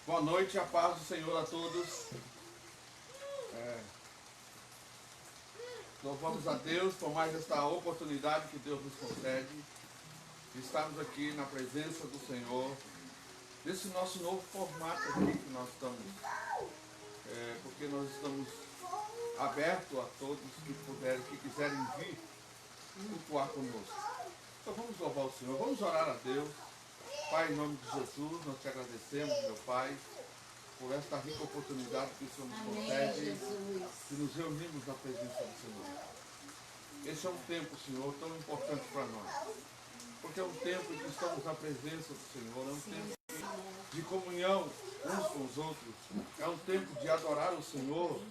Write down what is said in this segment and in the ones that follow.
Boa noite, a paz do Senhor a todos. Louvamos a Deus por mais esta oportunidade que Deus nos concede de estarmos aqui na presença do Senhor, nesse nosso novo formato aqui que nós estamos, porque nós estamos abertos a todos que quiserem vir cultuar conosco. Então vamos louvar o Senhor, vamos orar a Deus. Pai, em nome de Jesus, nós te agradecemos, meu Pai, por esta rica oportunidade que o Senhor nos concede de nos reunirmos na presença do Senhor. Esse é um tempo, Senhor, tão importante para nós, porque é um tempo em que estamos na presença do Senhor, é um tempo de comunhão uns com os outros, é um tempo de adorar o Senhor,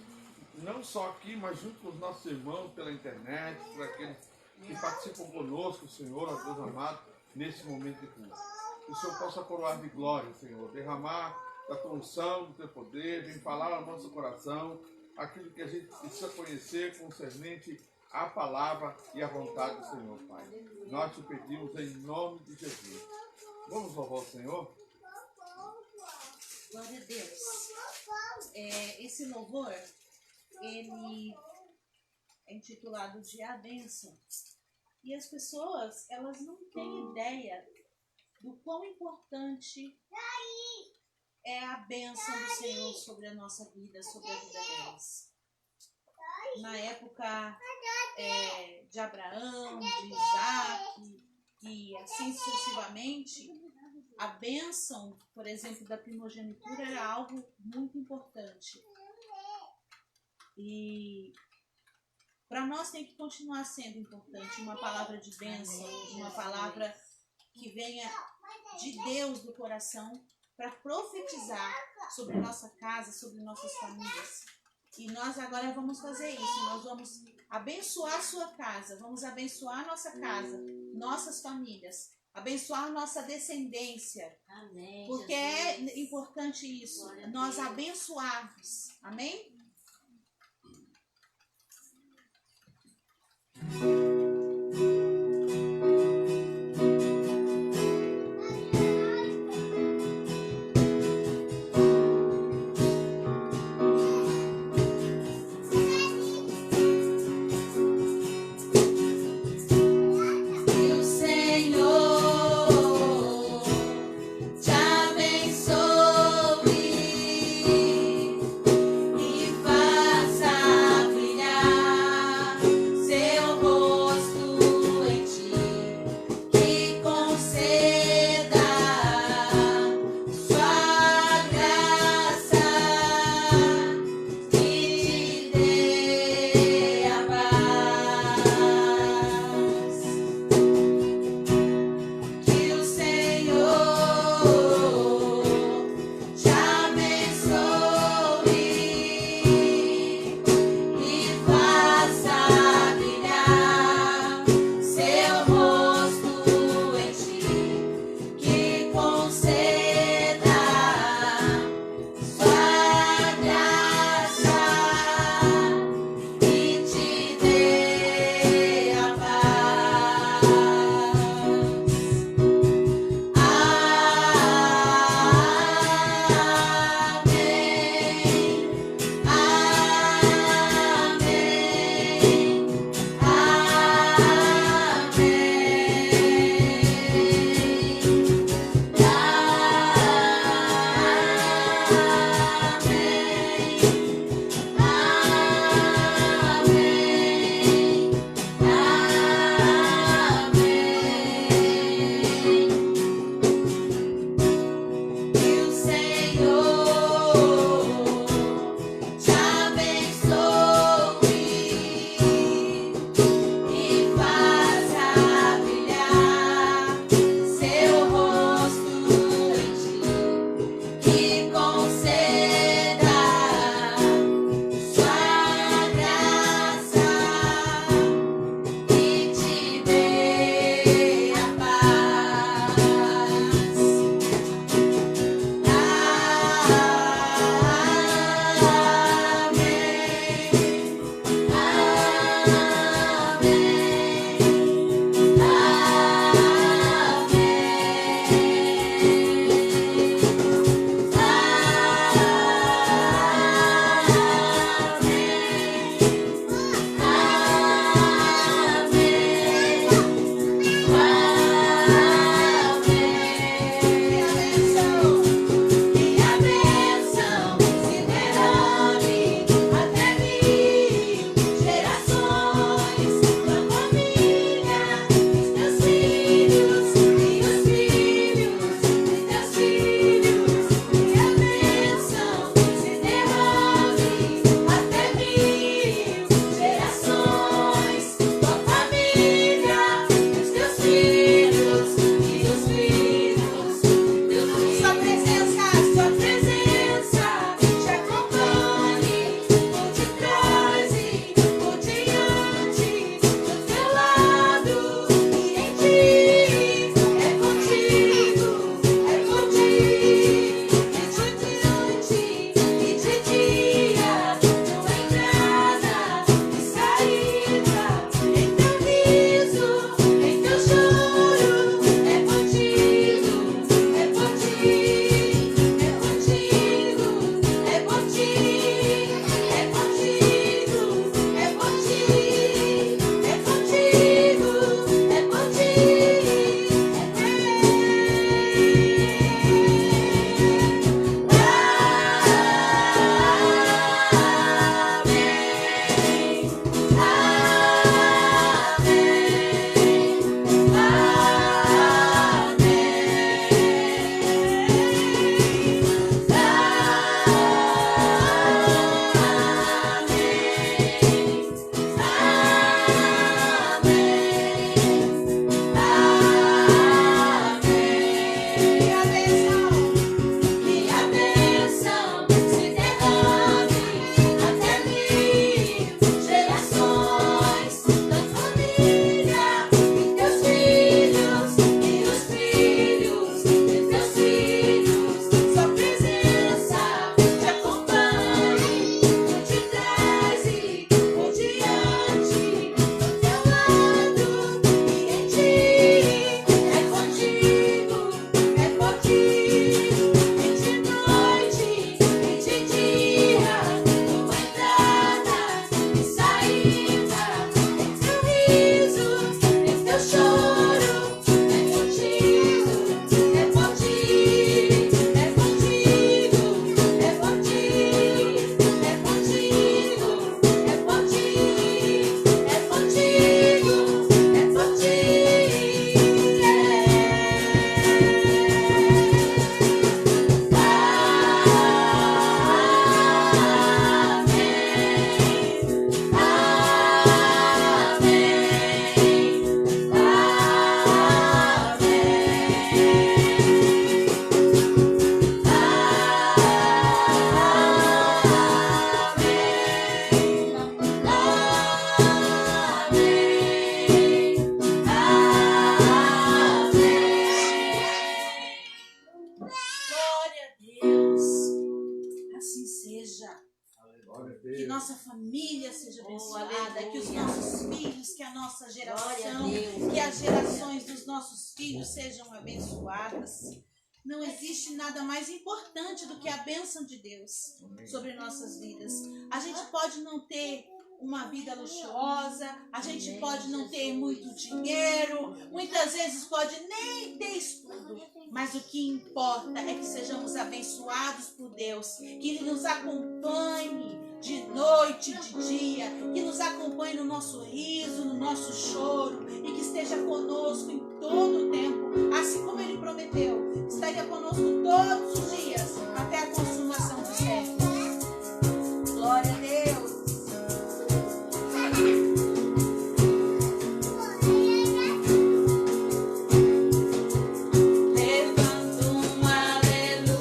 não só aqui, mas junto com os nossos irmãos pela internet, por aqueles que participam conosco, Senhor, ó Deus amado, nesse momento de culto. Que o Senhor possa coroar de glória, Senhor, derramar da tua unção, do teu poder, vem falar ao nosso coração aquilo que a gente precisa conhecer concernente à palavra e à vontade do Senhor, Pai. Nós te pedimos em nome de Jesus. Vamos louvar o Senhor? Glória a Deus. Esse louvor, ele é intitulado de A Bênção. E as pessoas, elas não têm ideia do quão importante é a bênção do Senhor sobre a nossa vida, sobre a vida delas. Na época de Abraão, de Isaac e assim sucessivamente, a bênção, por exemplo, da primogenitura era algo muito importante. E para nós tem que continuar sendo importante uma palavra de bênção, uma palavra que venha de Deus do coração para profetizar sobre nossa casa, sobre nossas famílias. E nós agora vamos fazer isso, nós vamos abençoar a sua casa, vamos abençoar a nossa casa, nossas famílias, abençoar nossa descendência. Amém, porque Jesus. É importante isso, nós abençoarmos. Amém? Faça brilhar seu rosto. Que nossa família seja abençoada, aleluia. que os nossos filhos, que a nossa Glória a geração, Deus. que as gerações dos nossos filhos sejam abençoadas. Não existe nada mais importante do que a bênção de Deus sobre nossas vidas. A gente pode não ter uma vida luxuosa, a gente pode não ter muito dinheiro, muitas vezes pode nem ter estudo, mas o que importa é que sejamos abençoados por Deus, que Ele nos acompanhe de noite, de dia, que nos acompanhe no nosso riso, no nosso choro e que esteja conosco em todo o tempo, assim como Ele prometeu, estaria conosco todos os dias até a consumação dos séculos. Glória a Deus. Levanto um aleluia.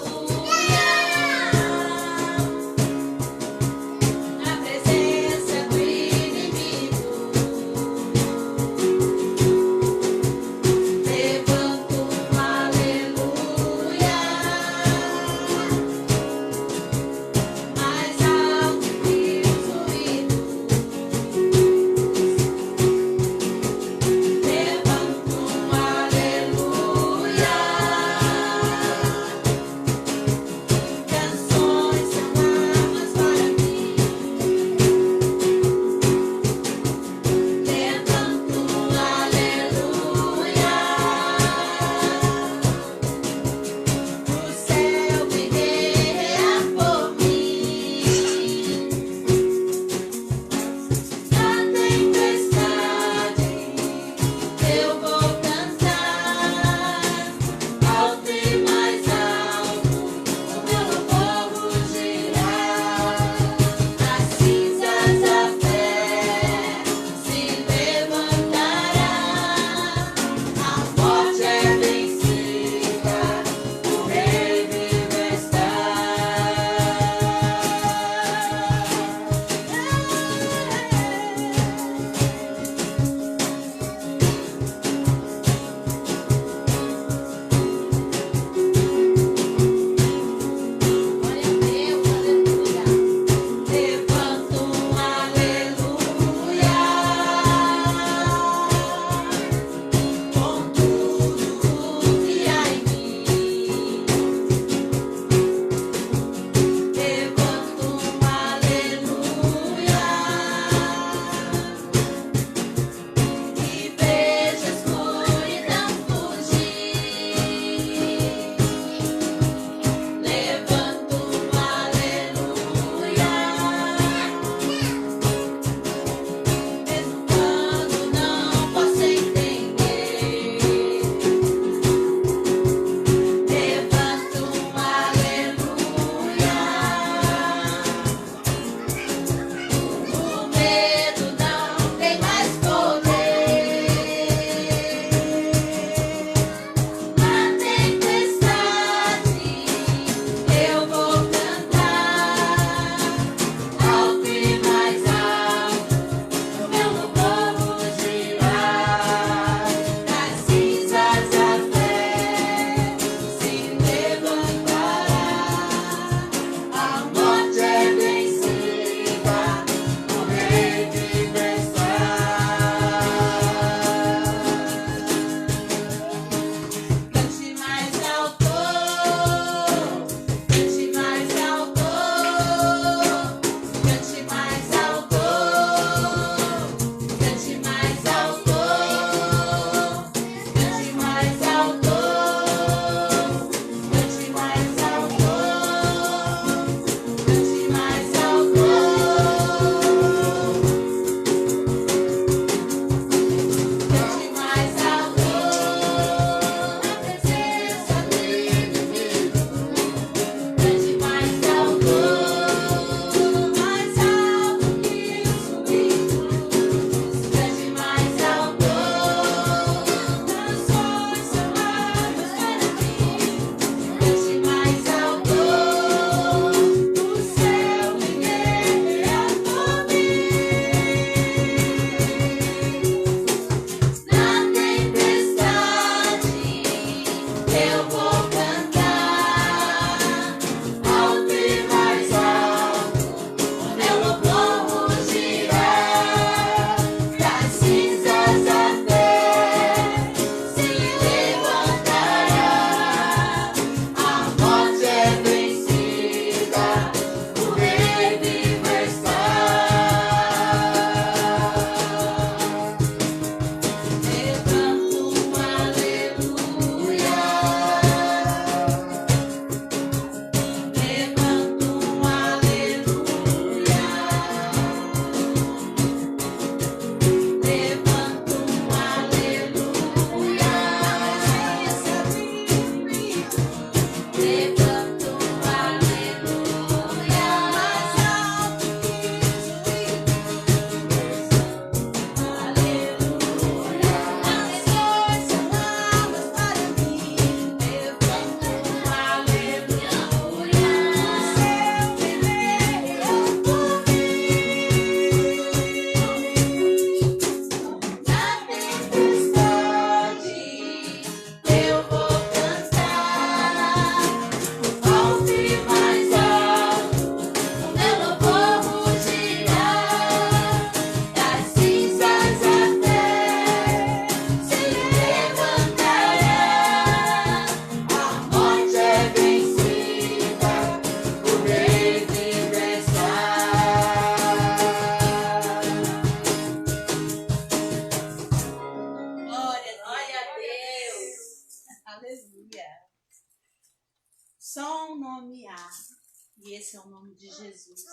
E esse é o nome de Jesus.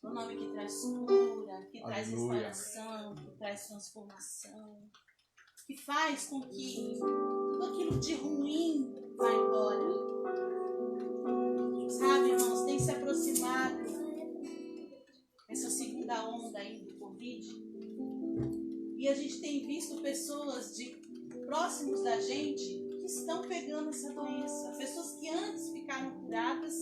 O nome que traz cura, que traz restauração, que traz transformação, que faz com que tudo aquilo de ruim vá embora. Sabe, irmãos, tem se aproximado essa segunda onda aí do Covid. E a gente tem visto pessoas próximos da gente que estão pegando essa doença. Pessoas que antes ficaram curadas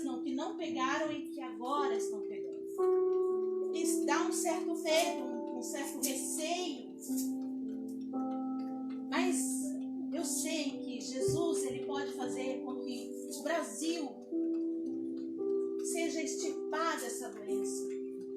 não, que não pegaram e que agora estão pegando. Isso dá um certo medo, um certo receio. Mas eu sei que Jesus, ele pode fazer com que o Brasil seja extirpada essa doença.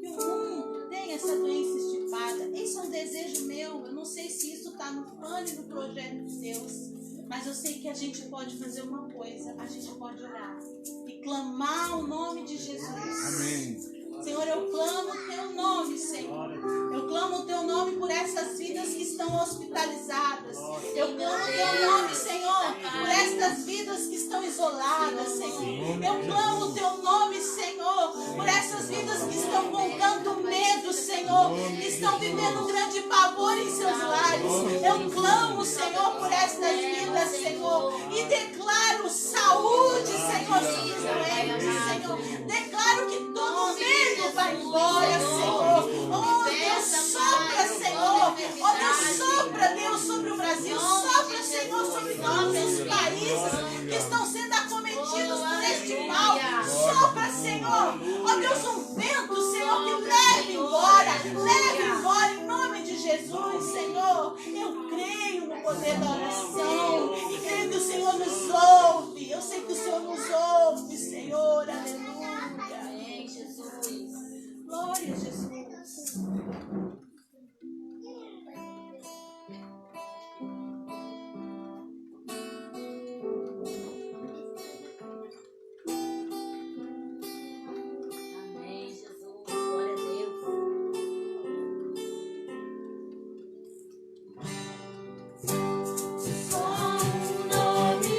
Que o mundo tenha essa doença extirpada. Esse é um desejo meu. Eu não sei se isso está no plano e no projeto de Deus. Mas eu sei que a gente pode fazer uma coisa. A gente pode orar e clamar o nome de Jesus. Amém. Senhor, eu clamo o teu nome, Senhor. Eu clamo o teu nome por essas vidas que estão hospitalizadas. Eu clamo o teu nome, Senhor, por estas vidas que estão isoladas, Senhor. Eu clamo o teu nome, Senhor, por essas vidas que estão com tanto medo, Senhor, que estão vivendo um grande pavor em seus lares. Eu clamo, Senhor, por estas vidas, Senhor, e declaro saúde, Senhor, sobre os doentes, Senhor. Declaro que todo medo vai embora, Senhor. Oh, Deus, sopra, Senhor. Oh, Deus, sopra, Deus, sobre o Brasil. Sopra, Senhor, sobre todos os países que estão sendo acometidos por este mal. Sopra, Senhor. Oh, Deus, um vento, Senhor, que leve embora, em nome de Jesus, Senhor. Eu creio no poder da oração e creio que o Senhor nos ouve. Eu sei que o Senhor nos ouve, Senhor. Aleluia. Amém, Jesus. Glória a Jesus. Amém, Jesus. Glória a Deus. Com o nome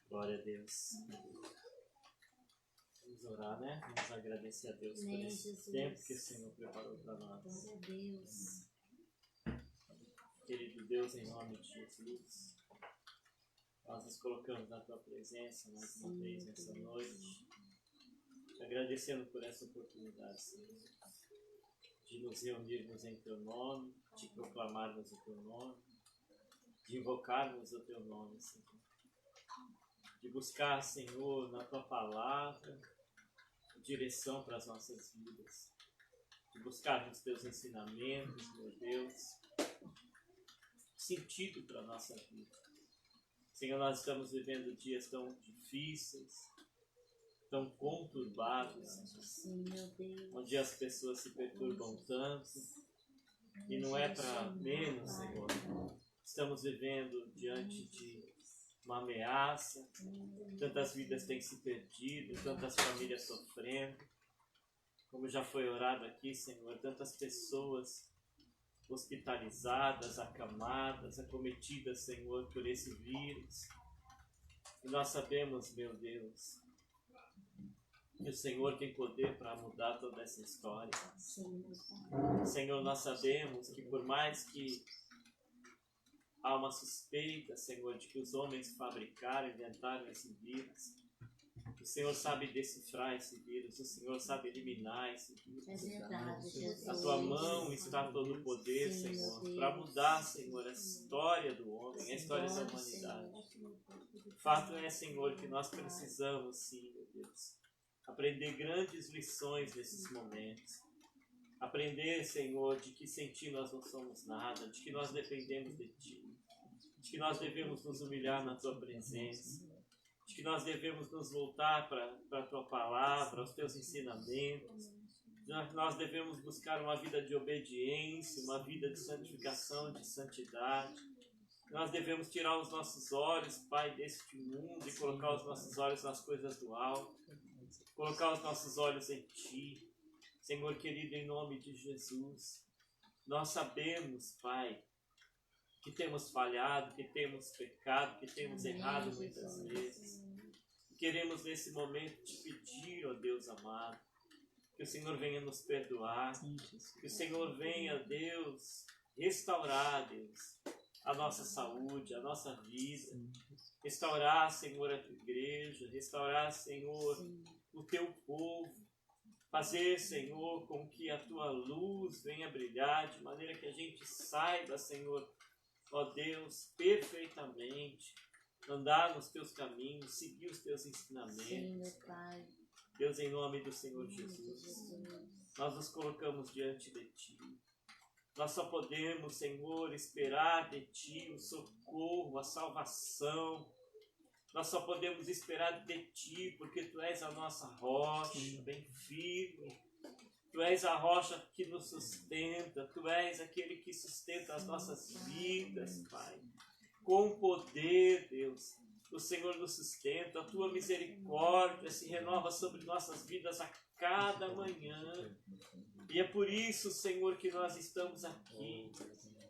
Glória a Deus. Vamos orar, né? Vamos agradecer a Deus por esse tempo que o Senhor preparou para nós. Glória a Deus. Querido Deus, em nome de Jesus, nós nos colocamos na Tua presença mais uma vez nessa noite, te agradecendo por essa oportunidade, Senhor, de nos reunirmos em Teu nome, de proclamarmos o Teu nome, de invocarmos o Teu nome, Senhor. De buscar, Senhor, na Tua palavra, direção para as nossas vidas. De buscar nos Teus ensinamentos, meu Deus, sentido para a nossa vida. Senhor, nós estamos vivendo dias tão difíceis, tão conturbados, Sim, meu Deus. onde as pessoas se perturbam tanto, e não é para menos, Senhor. Estamos vivendo diante de uma ameaça, tantas vidas têm se perdido, tantas famílias sofrendo, como já foi orado aqui, Senhor, tantas pessoas hospitalizadas, acamadas, acometidas, Senhor, por esse vírus. E nós sabemos, meu Deus, que o Senhor tem poder para mudar toda essa história. Senhor, nós sabemos que por mais que há uma suspeita, Senhor, de que os homens fabricaram, inventaram esse vírus, o Senhor sabe decifrar esse vírus, o Senhor sabe eliminar esse vírus. É verdade, Jesus. Na Tua mão está todo o poder, Sim, Senhor, meu para Deus. mudar, Senhor, a história do homem, a história da Glória, humanidade. Senhor. Fato é, Senhor, que nós precisamos, sim, meu Deus, aprender grandes lições nesses momentos. Aprender, Senhor, de que sem Ti nós não somos nada, de que nós dependemos de Ti, de que nós devemos nos humilhar na Tua presença, de que nós devemos nos voltar para a Tua palavra, aos Teus ensinamentos. Nós devemos buscar uma vida de obediência, uma vida de santificação, de santidade. Nós devemos tirar os nossos olhos, Pai, deste mundo e colocar os nossos olhos nas coisas do alto, colocar os nossos olhos em Ti. Senhor querido, em nome de Jesus, nós sabemos, Pai, que temos falhado, que temos pecado, que temos errado muitas vezes. Queremos nesse momento te pedir, ó Deus amado, que o Senhor venha nos perdoar, que o Senhor venha, Deus, restaurar, Deus, a nossa saúde, a nossa vida, restaurar, Senhor, a Tua igreja, restaurar, Senhor, o Teu povo, fazer, Senhor, com que a Tua luz venha brilhar, de maneira que a gente saiba, Senhor, ó Deus, perfeitamente, andar nos Teus caminhos, seguir os Teus ensinamentos. Sim, meu Pai. Deus, em nome do Senhor Jesus, nós nos colocamos diante de Ti. Nós só podemos, Senhor, esperar de Ti o socorro, a salvação. Nós só podemos esperar de Ti, porque Tu és a nossa rocha, bem firme. Tu és a rocha que nos sustenta. Tu és aquele que sustenta as nossas vidas, Pai. Com poder, Deus, o Senhor nos sustenta. A Tua misericórdia se renova sobre nossas vidas a cada manhã. E é por isso, Senhor, que nós estamos aqui.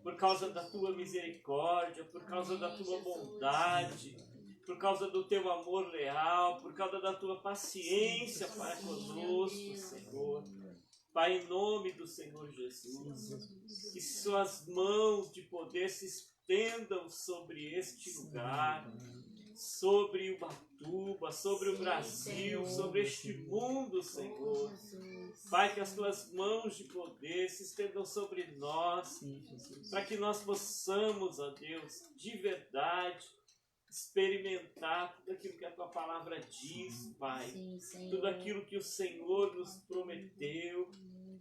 Por causa da Tua misericórdia, por causa da Tua bondade, por causa do Teu amor leal, por causa da Tua paciência para conosco, Senhor. Pai, em nome do Senhor Jesus, que Suas mãos de poder se estendam sobre este lugar, sobre Ubatuba, sobre o Brasil, sobre este mundo, Senhor. Pai, que as Tuas mãos de poder se estendam sobre nós, para que nós possamos, ó Deus, de verdade, experimentar tudo aquilo que a tua palavra diz, Pai. Sim, Senhor. Tudo aquilo que o Senhor nos prometeu.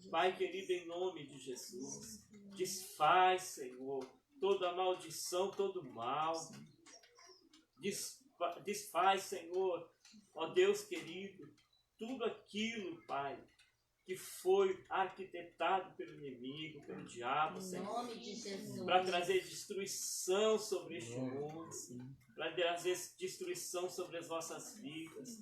Pai querido, em nome de Jesus, desfaz, Senhor, toda maldição, todo mal. Desfaz, Senhor, ó Deus querido, tudo aquilo, Pai, que foi arquitetado pelo inimigo, pelo diabo, Em Senhor, nome de Jesus. para trazer destruição sobre este mundo, para trazer destruição sobre as nossas vidas.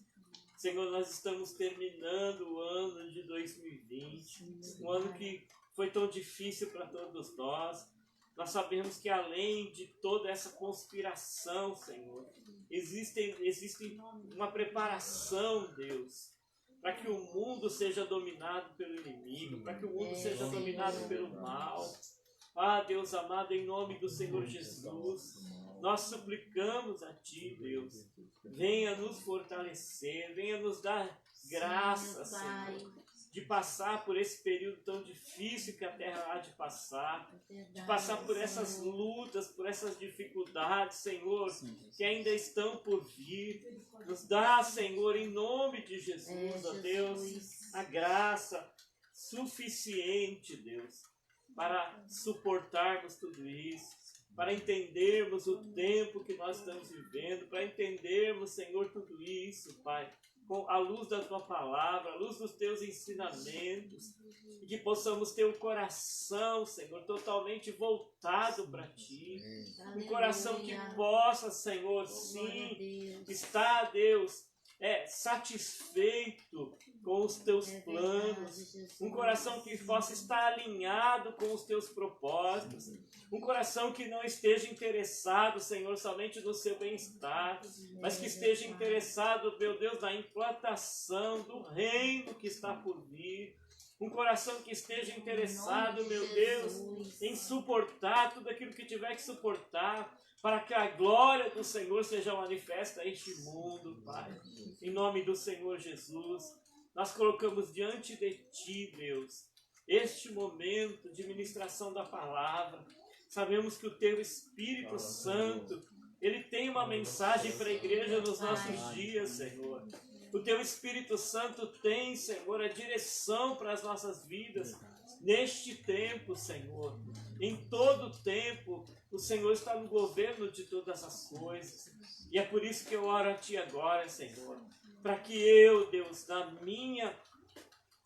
Senhor, nós estamos terminando o ano de 2020, um ano que foi tão difícil para todos nós. Nós sabemos que além de toda essa conspiração, Senhor, existe uma preparação, Deus, para que o mundo seja dominado pelo inimigo, para que o mundo seja dominado pelo mal. Ah, Deus amado, em nome do Senhor Jesus, nós suplicamos a Ti, Deus, venha nos fortalecer, venha nos dar graça, Senhor, de passar por esse período tão difícil que a terra há de passar, de passar por essas lutas, por essas dificuldades, Senhor, que ainda estão por vir. Nos dá, Senhor, em nome de Jesus, ó Deus, a graça suficiente, Deus, para suportarmos tudo isso, para entendermos o tempo que nós estamos vivendo, para entendermos, Senhor, tudo isso, Pai, com a luz da Tua Palavra, a luz dos Teus ensinamentos, e que possamos ter o coração, Senhor, totalmente voltado para Ti, um coração que possa, Senhor, sim, estar, Deus, satisfeito com os Teus planos, um coração que possa estar alinhado com os Teus propósitos, um coração que não esteja interessado, Senhor, somente no seu bem-estar, mas que esteja interessado, meu Deus, na implantação do reino que está por vir, um coração que esteja interessado, meu Deus, em suportar tudo aquilo que tiver que suportar, para que a glória do Senhor seja manifesta a este mundo, Pai. Em nome do Senhor Jesus, nós colocamos diante de Ti, Deus, este momento de ministração da palavra. Sabemos que o Teu Espírito Santo, Ele tem uma mensagem para a igreja nos nossos dias, Senhor. O Teu Espírito Santo tem, Senhor, a direção para as nossas vidas neste tempo, Senhor. Em todo tempo, o Senhor está no governo de todas as coisas. E é por isso que eu oro a Ti agora, Senhor, para que eu, Deus, na minha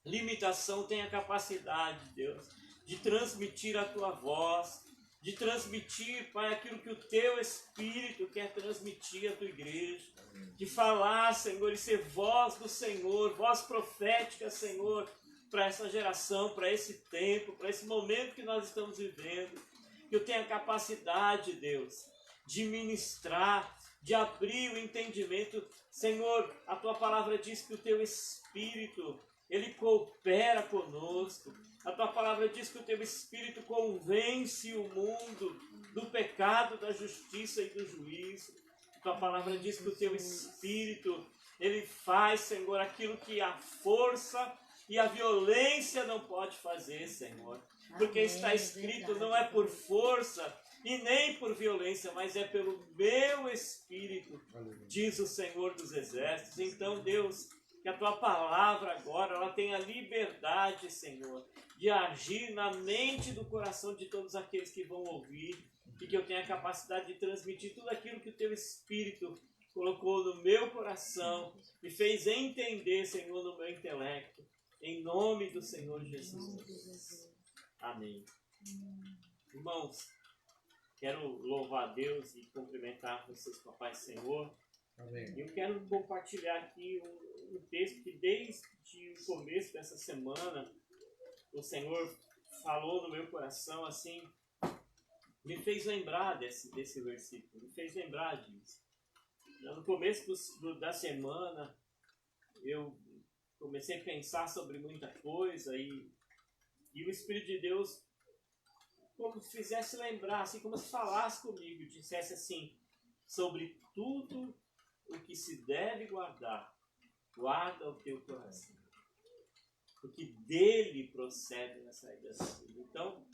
limitação, tenha capacidade, Deus, de transmitir a Tua voz, de transmitir, Pai, aquilo que o Teu Espírito quer transmitir à Tua igreja, de falar, Senhor, e ser voz do Senhor, voz profética, Senhor, para essa geração, para esse tempo, para esse momento que nós estamos vivendo. Que eu tenha capacidade, Deus, de ministrar, de abrir o entendimento. Senhor, a Tua palavra diz que o Teu Espírito, Ele coopera conosco. A Tua palavra diz que o Teu Espírito convence o mundo do pecado, da justiça e do juízo. A Tua palavra diz que o Teu Espírito, Ele faz, Senhor, aquilo que a força e a violência não pode fazer, Senhor. Porque está escrito, não é por força e nem por violência, mas é pelo meu Espírito, diz o Senhor dos Exércitos. Então, Deus, que a Tua palavra agora, ela tenha liberdade, Senhor, de agir na mente e do coração de todos aqueles que vão ouvir, e que eu tenha a capacidade de transmitir tudo aquilo que o Teu Espírito colocou no meu coração, me fez entender, Senhor, no meu intelecto, em nome do Senhor Jesus. Amém. Irmãos, quero louvar a Deus e cumprimentar vocês com a paz do Senhor. Amém. Eu quero compartilhar aqui um texto que desde o começo dessa semana o Senhor falou no meu coração, assim, me fez lembrar desse versículo, me fez lembrar disso. No começo da semana eu comecei a pensar sobre muita coisa e o Espírito de Deus como se fizesse lembrar, assim, como se falasse comigo, dissesse assim, sobre tudo o que se deve guardar, guarda o teu coração, porque dele procede a saída da vida. Então,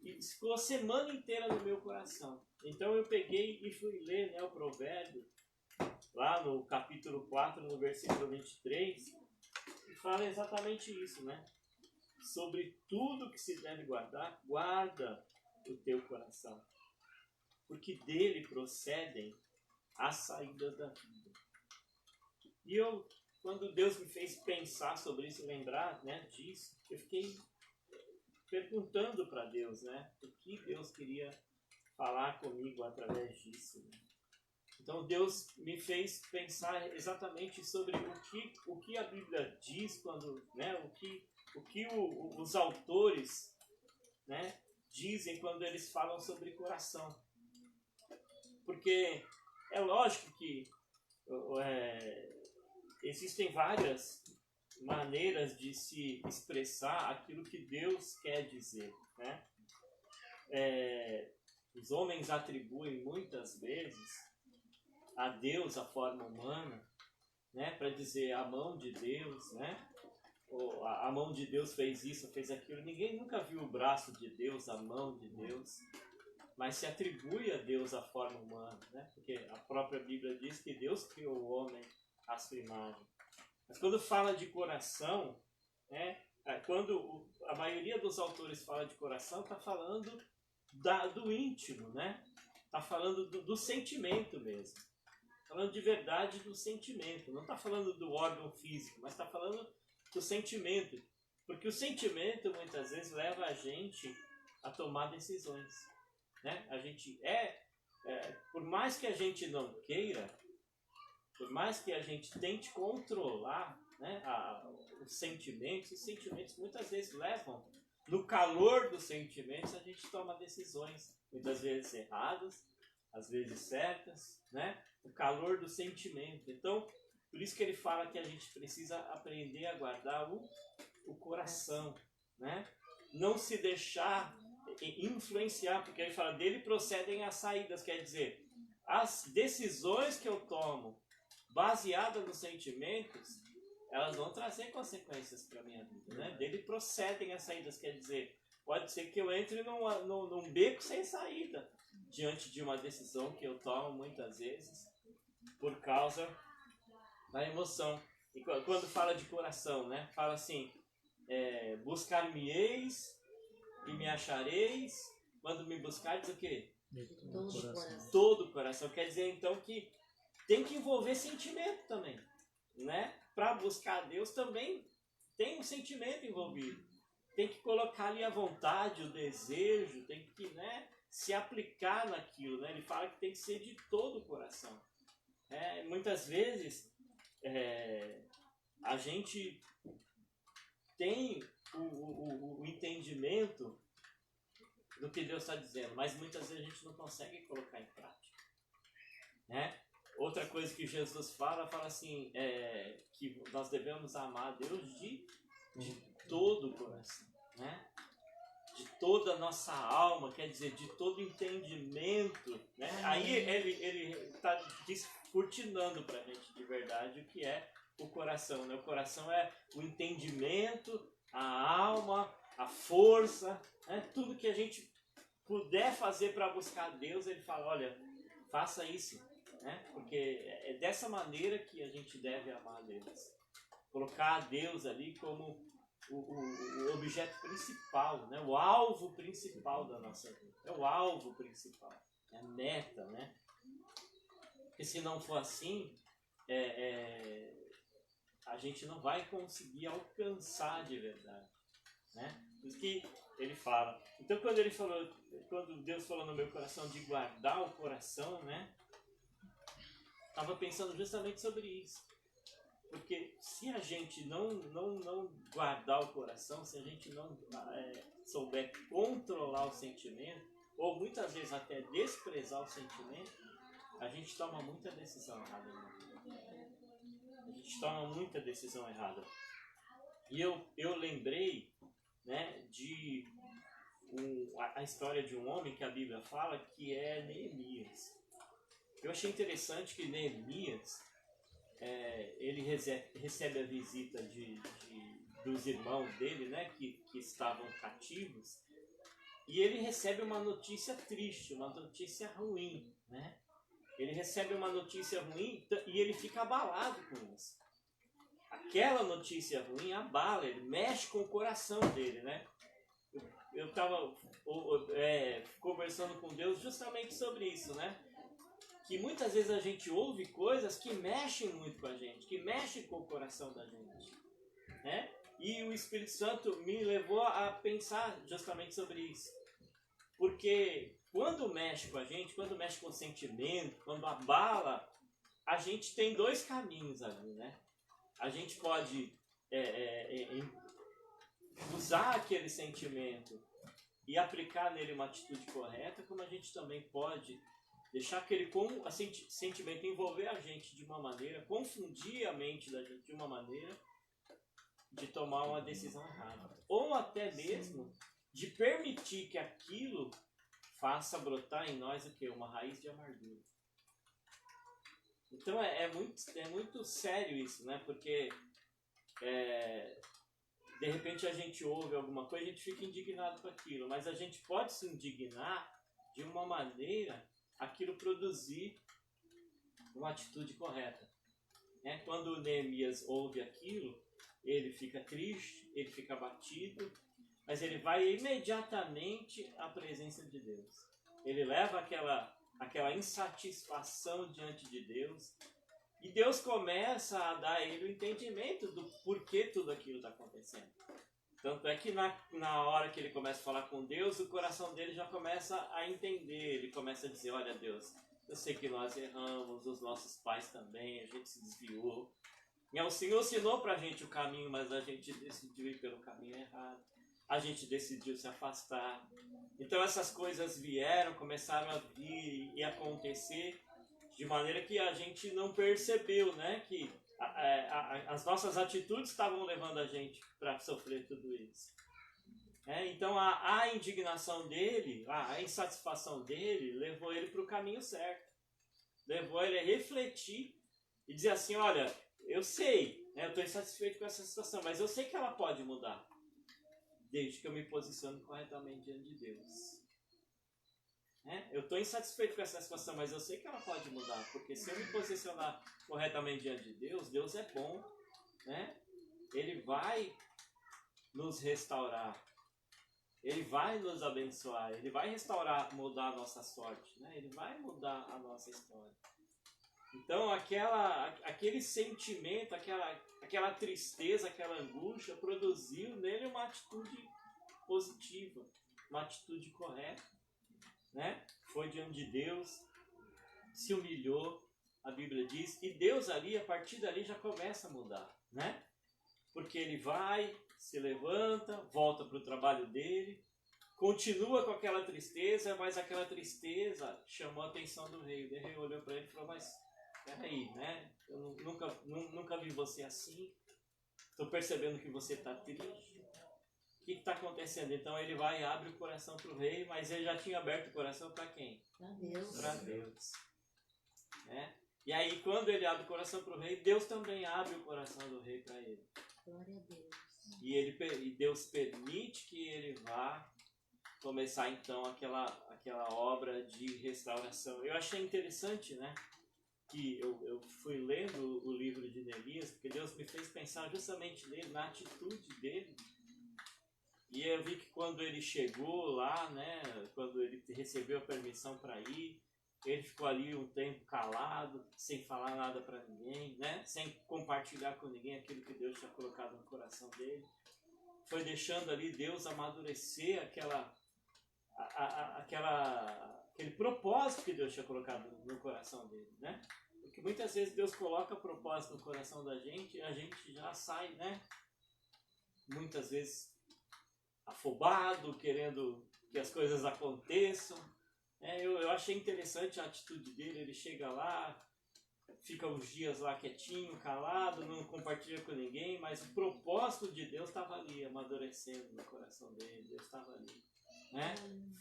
E ficou a semana inteira no meu coração. Então eu peguei e fui ler, né, o provérbio, lá no capítulo 4, no versículo 23, e fala exatamente isso, né? Sobre tudo que se deve guardar, guarda o teu coração, porque dele procedem as saídas da vida. E eu, quando Deus me fez pensar sobre isso, lembrar, né, disso, eu fiquei perguntando para Deus, né, o que Deus queria falar comigo através disso. Né? Então Deus me fez pensar exatamente sobre o que a Bíblia diz quando, né, os autores, né, dizem quando eles falam sobre coração. Porque é lógico que existem várias maneiras de se expressar aquilo que Deus quer dizer, né? Os homens atribuem muitas vezes a Deus a forma humana, né? Para dizer a mão de Deus, né? Ou a mão de Deus fez isso, fez aquilo. Ninguém nunca viu o braço de Deus, a mão de Deus, mas se atribui a Deus a forma humana, né? Porque a própria Bíblia diz que Deus criou o homem à sua imagem. Mas quando fala de coração, né, quando a maioria dos autores fala de coração, está falando do íntimo, né? Está falando do sentimento mesmo. Falando de verdade do sentimento. Não está falando do órgão físico, mas está falando do sentimento. Porque o sentimento muitas vezes leva a gente a tomar decisões. Né? A gente por mais que a gente não queira, por mais que a gente tente controlar, né, os sentimentos muitas vezes levam, no calor dos sentimentos, a gente toma decisões, muitas vezes erradas, às vezes certas, né? No calor do sentimento. Então, por isso que ele fala que a gente precisa aprender a guardar o coração, né? Não se deixar influenciar, porque ele fala, dele procedem as saídas, quer dizer, as decisões que eu tomo baseadas nos sentimentos, elas vão trazer consequências para a minha vida, né? Dele procedem as saídas, quer dizer, pode ser que eu entre num beco sem saída, diante de uma decisão que eu tomo muitas vezes, por causa da emoção. E quando fala de coração, né? Fala assim, buscar-me-eis e me achareis, quando me buscardes o quê? Todo o coração. Todo o coração. Quer dizer, então, que tem que envolver sentimento também, né? Para buscar a Deus também tem um sentimento envolvido. Tem que colocar ali a vontade, o desejo, tem que, né, se aplicar naquilo, né? Ele fala que tem que ser de todo o coração. Muitas vezes a gente tem o entendimento do que Deus está dizendo, mas muitas vezes a gente não consegue colocar em prática, né? Outra coisa que Jesus fala assim, que nós devemos amar a Deus de todo o coração, né? De toda a nossa alma, quer dizer, de todo entendimento, né? Aí ele está descortinando para a gente de verdade o que é o coração, né? O coração é o entendimento, a alma, a força, né? Tudo que a gente puder fazer para buscar Deus, ele fala, olha, faça isso, né? Porque é dessa maneira que a gente deve amar a Deus. Colocar a Deus ali como o objeto principal, né? O alvo principal da nossa vida. É o alvo principal, é a meta, né? Porque se não for assim, a gente não vai conseguir alcançar de verdade, né? Por isso que ele fala. Então quando Deus falou no meu coração de guardar o coração, né? Estava pensando justamente sobre isso. Porque se a gente não guardar o coração, se a gente não souber controlar o sentimento, ou muitas vezes até desprezar o sentimento, a gente toma muita decisão errada. A gente toma muita decisão errada. E eu lembrei, né, de a história de um homem que a Bíblia fala, que é Neemias. Eu achei interessante que Neemias, ele recebe a visita dos irmãos dele, né, que estavam cativos, e ele recebe uma notícia triste, uma notícia ruim, né? Ele recebe uma notícia ruim e ele fica abalado com isso. Aquela notícia ruim abala, ele mexe com o coração dele, né? Eu estava conversando com Deus justamente sobre isso, né? Que muitas vezes a gente ouve coisas que mexem muito com a gente, que mexem com o coração da gente, né? E o Espírito Santo me levou a pensar justamente sobre isso. Porque quando mexe com a gente, quando mexe com o sentimento, quando abala, a gente tem dois caminhos ali, né? A gente pode usar aquele sentimento e aplicar nele uma atitude correta, como a gente também pode deixar aquele sentimento envolver a gente de uma maneira, confundir a mente da gente de uma maneira de tomar uma decisão errada. Ou até mesmo de permitir que aquilo faça brotar em nós o quê? Uma raiz de amargura. Então é muito sério isso, né? Porque de repente a gente ouve alguma coisa e a gente fica indignado com aquilo, mas a gente pode se indignar de uma maneira aquilo produzir uma atitude correta. Né? Quando Neemias ouve aquilo, ele fica triste, ele fica abatido, mas ele vai imediatamente à presença de Deus. Ele leva aquela insatisfação diante de Deus, e Deus começa a dar a ele o entendimento do porquê tudo aquilo está acontecendo. Tanto é que na hora que ele começa a falar com Deus, o coração dele já começa a entender, ele começa a dizer, olha Deus, eu sei que nós erramos, os nossos pais também, a gente se desviou. E o Senhor ensinou pra gente o caminho, mas a gente decidiu ir pelo caminho errado. A gente decidiu se afastar. Então essas coisas vieram, começaram a vir e acontecer de maneira que a gente não percebeu, né? Que as nossas atitudes estavam levando a gente para sofrer tudo isso. Então a indignação dele, a insatisfação dele, levou ele para o caminho certo. Levou ele a refletir e dizer assim, olha, eu sei, né, eu estou insatisfeito com essa situação, mas eu sei que ela pode mudar, desde que eu me posicione corretamente diante de Deus. Eu estou insatisfeito com essa situação, mas eu sei que ela pode mudar, porque se eu me posicionar corretamente diante de Deus, Deus é bom, né? Ele vai nos restaurar, Ele vai nos abençoar, Ele vai restaurar, mudar a nossa sorte, né? Ele vai mudar a nossa história. Então aquele sentimento, aquela tristeza, aquela angústia produziu nele uma atitude positiva, uma atitude correta, né? Foi diante de Deus, se humilhou, a Bíblia diz, e Deus ali, a partir dali já começa a mudar, né? Porque ele vai, se levanta, volta para o trabalho dele, continua com aquela tristeza, mas aquela tristeza chamou a atenção do rei. O rei olhou para ele e falou, mas peraí, né? Eu nunca vi você assim. Estou percebendo que você está triste. O que está acontecendo? Então ele vai e abre o coração para o rei, mas ele já tinha aberto o coração para quem? Para Deus. Para Deus. Né? E aí quando ele abre o coração para o rei, Deus também abre o coração do rei para ele. Glória a Deus. E Deus permite que ele vá começar então aquela obra de restauração. Eu achei interessante, né? Que eu fui lendo o livro de Neemias, porque Deus me fez pensar justamente nele, na atitude dele. E eu vi que quando ele chegou lá, né, quando ele recebeu a permissão para ir, ele ficou ali um tempo calado, sem falar nada para ninguém, né, sem compartilhar com ninguém aquilo que Deus tinha colocado no coração dele. Foi deixando ali Deus amadurecer aquele propósito que Deus tinha colocado no coração dele, né? Porque muitas vezes Deus coloca propósito no coração da gente e a gente já sai, né? Muitas vezes afobado, querendo que as coisas aconteçam. Eu achei interessante a atitude dele, ele chega lá, fica uns dias lá quietinho, calado, não compartilha com ninguém, mas o propósito de Deus estava ali, amadurecendo no coração dele, Deus estava ali, né?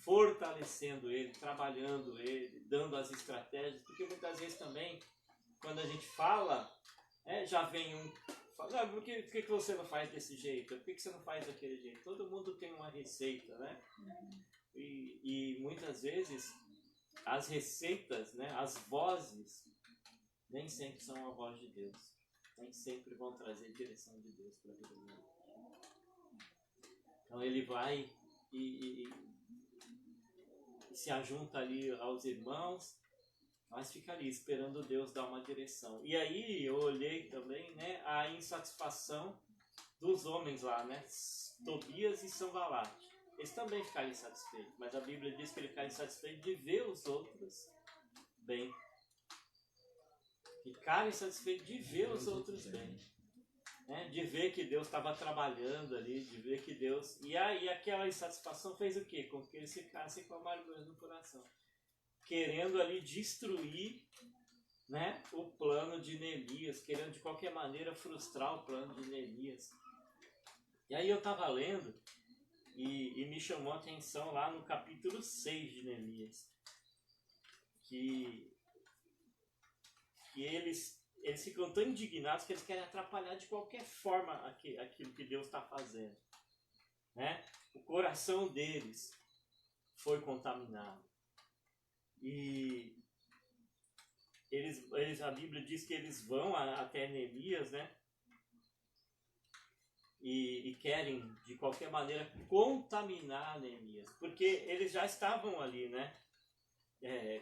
Fortalecendo ele, trabalhando ele, dando as estratégias, porque muitas vezes também, quando a gente fala, já vem um... Fala, por que você não faz desse jeito? Por que você não faz daquele jeito? Todo mundo tem uma receita, né? E muitas vezes as receitas, né, as vozes, nem sempre são a voz de Deus. Nem sempre vão trazer direção de Deus para a vida dele. Então ele vai e se ajunta ali aos irmãos, mas fica ali esperando Deus dar uma direção. E aí eu olhei também, né, a insatisfação dos homens lá, né, Tobias e Sanbalat. Eles também ficaram insatisfeitos, mas a Bíblia diz que ele ficaram insatisfeito de ver os outros bem. Ficaram insatisfeitos de ver os outros bem. Né? De ver que Deus estava trabalhando ali, de ver que Deus... E aí aquela insatisfação fez o quê? Com que eles ficassem com a amargura no coração. Querendo ali destruir, né, o plano de Neemias, querendo de qualquer maneira frustrar o plano de Neemias. E aí eu estava lendo e me chamou a atenção lá no capítulo 6 de Neemias. Que eles ficam tão indignados que eles querem atrapalhar de qualquer forma aquilo que Deus está fazendo. Né? O coração deles foi contaminado. E a Bíblia diz que eles vão até Neemias, né? E querem, de qualquer maneira, contaminar Neemias. Porque eles já estavam ali, né?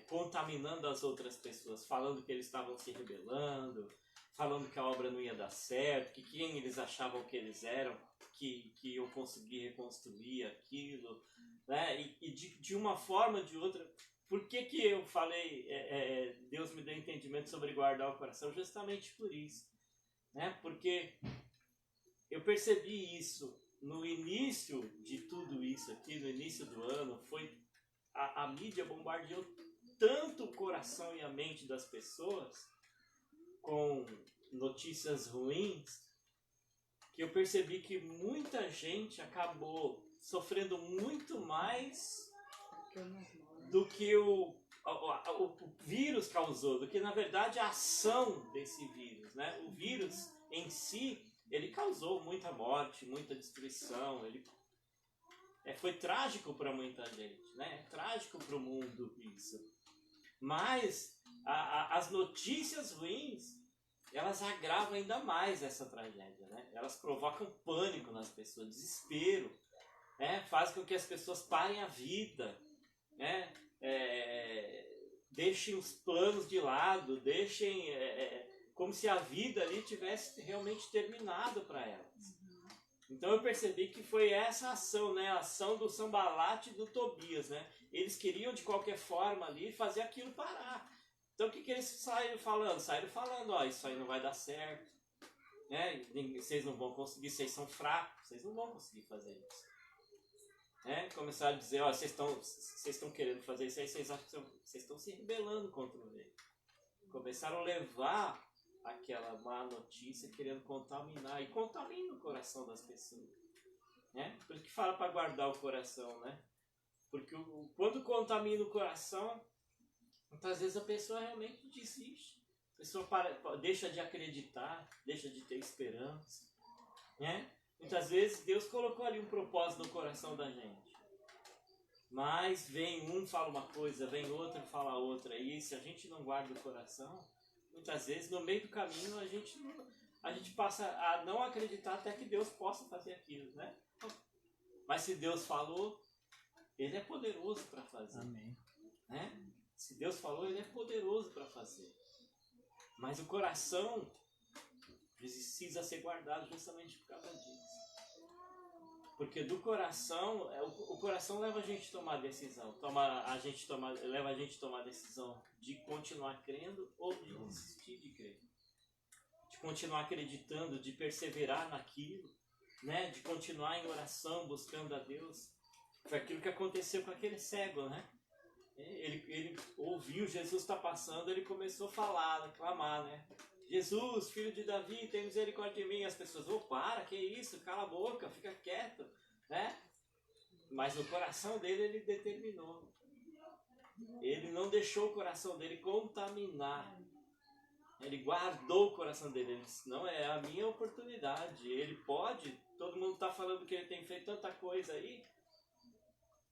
Contaminando as outras pessoas, falando que eles estavam se rebelando, falando que a obra não ia dar certo, que quem eles achavam que eles eram, que iam conseguir reconstruir aquilo, né? E de uma forma ou de outra. Por que eu falei, Deus me deu entendimento sobre guardar o coração? Justamente por isso, né? Porque eu percebi isso no início de tudo isso aqui, no início do ano, foi a mídia bombardeou tanto o coração e a mente das pessoas com notícias ruins, que eu percebi que muita gente acabou sofrendo muito mais do que o vírus causou, do que na verdade a ação desse vírus, né? O vírus em si, ele causou muita morte, muita destruição, foi trágico para muita gente, né? É trágico para o mundo isso. Mas as notícias ruins, elas agravam ainda mais essa tragédia, né? Elas provocam pânico nas pessoas, desespero, né? Fazem com que as pessoas parem a vida, né? Deixem os planos de lado, deixem como se a vida ali tivesse realmente terminado para elas. Então eu percebi que foi essa ação, né? A ação do Sanbalat e do Tobias, né? Eles queriam de qualquer forma ali fazer aquilo parar. Então o que eles saíram falando? Saíram falando, ó, isso aí não vai dar certo, né? Vocês não vão conseguir, vocês são fracos, vocês não vão conseguir fazer isso. Né? Começaram a dizer, ó, vocês estão querendo fazer isso aí, vocês acham que vocês estão se rebelando contra o rei. Começaram a levar aquela má notícia querendo contaminar, e contamina o coração das pessoas, né? Por isso que fala para guardar o coração, né? Porque quando contamina o coração, muitas vezes a pessoa realmente desiste, a pessoa deixa de acreditar, deixa de ter esperança, né? Muitas vezes Deus colocou ali um propósito no coração da gente, mas vem um fala uma coisa, vem outro fala outra, e se a gente não guarda o coração, muitas vezes, no meio do caminho, a gente passa a não acreditar até que Deus possa fazer aquilo, né? Mas se Deus falou, Ele é poderoso para fazer. Amém. Né? Se Deus falou, Ele é poderoso para fazer. Mas o coração precisa ser guardado justamente por causa disso. Porque do coração, o coração leva a gente a tomar decisão, leva a gente a tomar a decisão de continuar crendo ou de desistir de crer. De continuar acreditando, de perseverar naquilo, né? De continuar em oração, buscando a Deus. Foi aquilo que aconteceu com aquele cego, né? Ele ouviu Jesus está passando, ele começou a falar, a clamar, né? Jesus, filho de Davi, tem misericórdia de mim. As pessoas, que isso? Cala a boca, fica quieto, né? Mas no coração dele ele determinou. Ele não deixou o coração dele contaminar. Ele guardou o coração dele. Ele disse, não, é a minha oportunidade. Ele pode, todo mundo está falando que ele tem feito tanta coisa aí,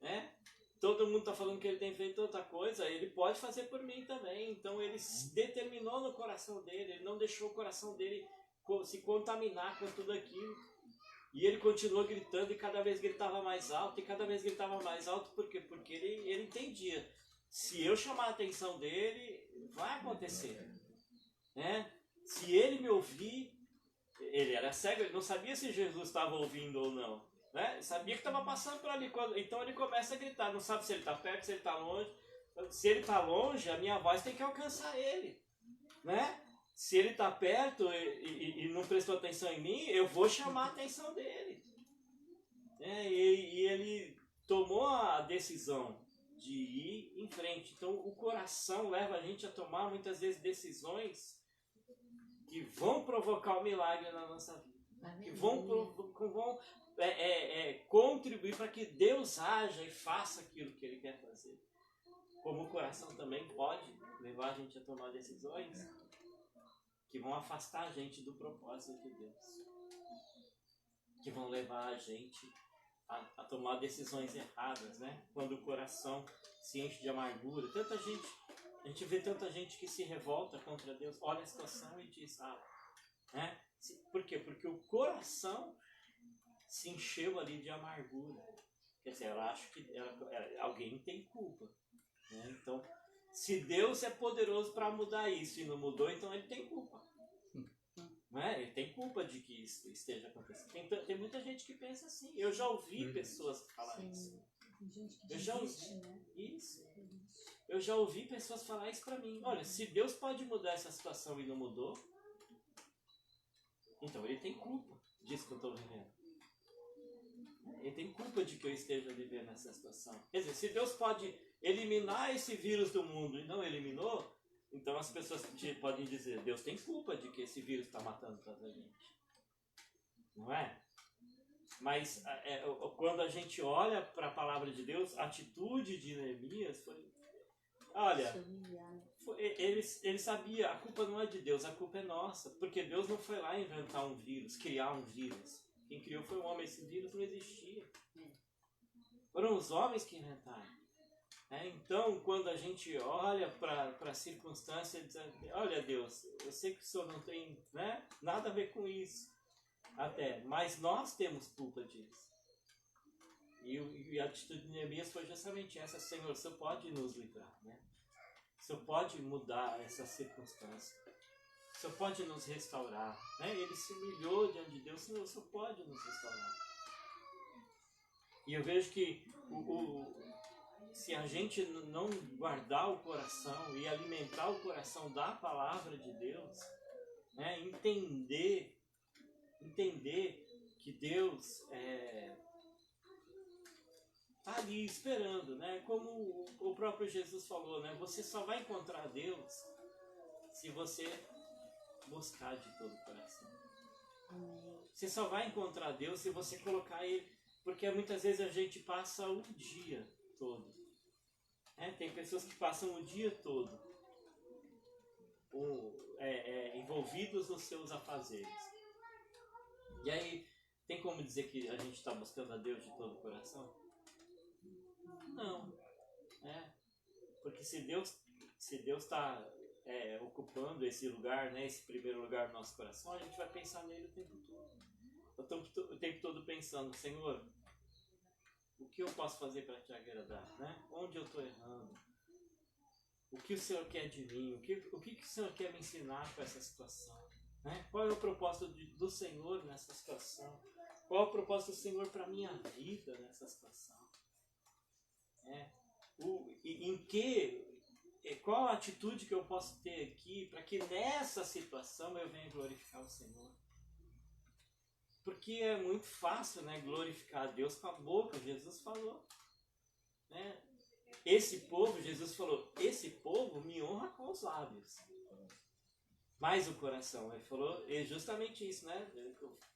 né? todo mundo está falando que ele tem feito outra coisa, ele pode fazer por mim também. Então ele se determinou no coração dele, ele não deixou o coração dele se contaminar com tudo aquilo. E ele continuou gritando, e cada vez gritava mais alto, e cada vez gritava mais alto. Por quê? Porque ele entendia, se eu chamar a atenção dele, vai acontecer, né? Se ele me ouvir, ele era cego, ele não sabia se Jesus estava ouvindo ou não, né? Ele sabia que estava passando por ali, então ele começa a gritar, não sabe se ele está perto, se ele está longe. Se ele está longe, a minha voz tem que alcançar ele, né? Se ele está perto e não prestou atenção em mim, eu vou chamar a atenção dele. E ele tomou a decisão de ir em frente. Então o coração leva a gente a tomar muitas vezes decisões que vão provocar o milagre na nossa vida. Que vão contribuir para que Deus haja e faça aquilo que Ele quer fazer. Como o coração também pode levar a gente a tomar decisões que vão afastar a gente do propósito de Deus. Que vão levar a gente a tomar decisões erradas, né? Quando o coração se enche de amargura. A gente vê tanta gente que se revolta contra Deus, olha a situação e diz, né? Por quê? Porque o coração se encheu ali de amargura. Quer dizer, eu acho que alguém tem culpa, né? Então, se Deus é poderoso para mudar isso e não mudou, então ele tem culpa. Né? Ele tem culpa de que isso esteja acontecendo. Tem muita gente que pensa assim. Eu já ouvi pessoas falar isso. Eu já ouvi isso. Eu já ouvi pessoas falar isso para mim. Olha, se Deus pode mudar essa situação e não mudou, então ele tem culpa disso que eu estou vivendo. Ele tem culpa de que eu esteja vivendo essa situação. Quer dizer, se Deus pode eliminar esse vírus do mundo e não eliminou, então as pessoas podem dizer, Deus tem culpa de que esse vírus está matando tanta gente. Não é? Mas quando a gente olha para a palavra de Deus, a atitude de Neemias foi... Olha, ele sabia, a culpa não é de Deus, a culpa é nossa. Porque Deus não foi lá inventar um vírus, criar um vírus. Quem criou foi o homem, esse vírus não existia. Foram os homens que inventaram. Então, quando a gente olha para a circunstância, diz, olha Deus, eu sei que o Senhor não tem, né, nada a ver com isso, até, mas nós temos culpa disso. E a atitude de Neemias foi justamente essa, Senhor, o Senhor pode nos livrar, né? O Senhor pode mudar essa circunstância. O Senhor pode nos restaurar, né? Ele se humilhou diante de Deus, Senhor, o Senhor pode nos restaurar. E eu vejo que se a gente não guardar o coração e alimentar o coração da palavra de Deus, né, entender que Deus está ali esperando, né, como o próprio Jesus falou, né, você só vai encontrar Deus se você buscar de todo o coração. Você só vai encontrar Deus se você colocar Ele, porque muitas vezes a gente passa o dia todo. Tem pessoas que passam o dia todo envolvidos nos seus afazeres. E aí, tem como dizer que a gente está buscando a Deus de todo o coração? Não. Porque se Deus está ocupando esse lugar, né, esse primeiro lugar no nosso coração, a gente vai pensar nele o tempo todo. O tempo todo pensando, Senhor, o que eu posso fazer para te agradar? Né? Onde eu estou errando? O que o Senhor quer de mim? O que o Senhor quer me ensinar com essa situação? Né? Qual é o propósito do Senhor nessa situação? Qual é o propósito do Senhor para a minha vida nessa situação? Qual a atitude que eu posso ter aqui para que nessa situação eu venha glorificar o Senhor? Porque é muito fácil, né, glorificar a Deus com a boca. Jesus falou, né? Jesus falou, esse povo me honra com os lábios, mas o coração, ele falou, é justamente isso, né?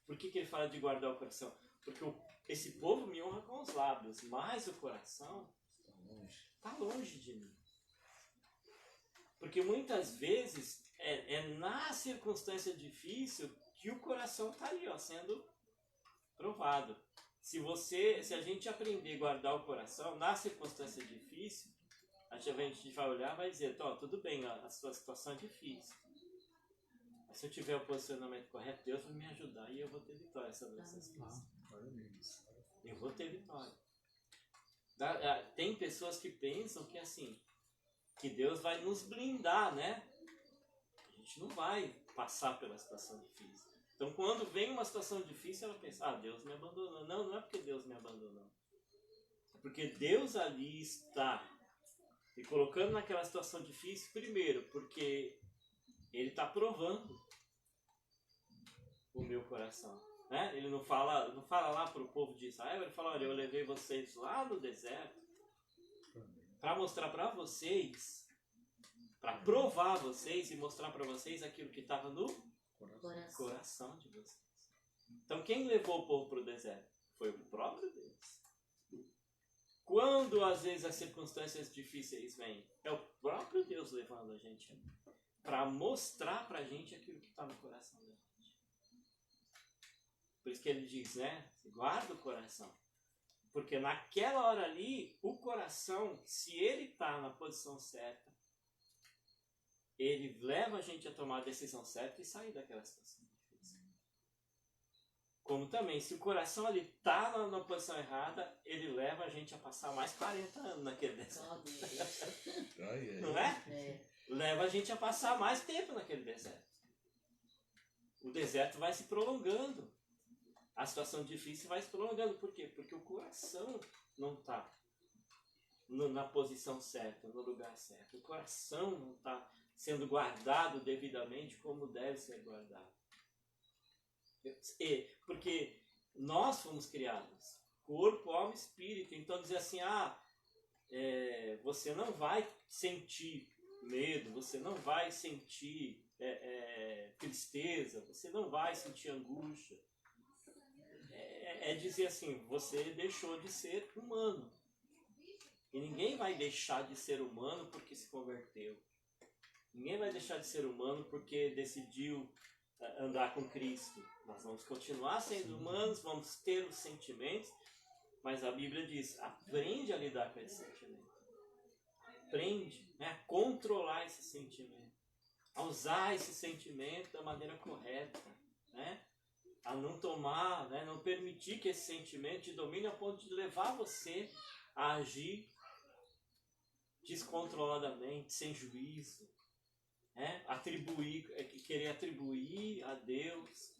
Por que ele fala de guardar o coração? Porque esse povo me honra com os lábios, mas o coração está longe de mim. Porque muitas vezes na circunstância difícil que o coração está ali, sendo provado. Se a gente aprender a guardar o coração, na circunstância difícil, a gente vai olhar e vai dizer, ó, tudo bem, a sua situação é difícil. Mas se eu tiver o posicionamento correto, Deus vai me ajudar e eu vou ter vitória sobre essa situação. Eu vou ter vitória. Tem pessoas que pensam que assim, que Deus vai nos blindar, né? A gente não vai passar pela situação difícil. Então quando vem uma situação difícil, ela pensa, Deus me abandonou. Não, não é porque Deus me abandonou. É porque Deus ali está me colocando naquela situação difícil, primeiro, porque Ele está provando o meu coração. Né? Ele não fala lá para o povo de Israel, ele fala, olha, eu levei vocês lá no deserto para mostrar para vocês, para provar vocês e mostrar para vocês aquilo que estava no coração de vocês. Então quem levou o povo para o deserto? Foi o próprio Deus. Quando às vezes as circunstâncias difíceis vêm, é o próprio Deus levando a gente para mostrar para a gente aquilo que está no coração da gente. Por isso que ele diz, né? Guarda o coração. Porque naquela hora ali, o coração, se ele está na posição certa, ele leva a gente a tomar a decisão certa e sair daquela situação difícil. Como também, se o coração ali está na posição errada, ele leva a gente a passar mais 40 anos naquele deserto. Não é? Leva a gente a passar mais tempo naquele deserto. O deserto vai se prolongando. A situação difícil vai se prolongando. Por quê? Porque o coração não está na posição certa, no lugar certo. O coração não está sendo guardado devidamente como deve ser guardado. Porque nós fomos criados, corpo, alma e espírito. Então dizer assim, você não vai sentir medo, você não vai sentir tristeza, você não vai sentir angústia. É dizer assim, você deixou de ser humano. E ninguém vai deixar de ser humano porque se converteu. Ninguém vai deixar de ser humano porque decidiu andar com Cristo. Nós vamos continuar sendo humanos, vamos ter os sentimentos, mas a Bíblia diz, aprende a lidar com esse sentimento. Aprende, né, a controlar esse sentimento. A usar esse sentimento da maneira correta, né? A não tomar, né, não permitir que esse sentimento te domine a ponto de levar você a agir descontroladamente, sem juízo, né? Querer atribuir a Deus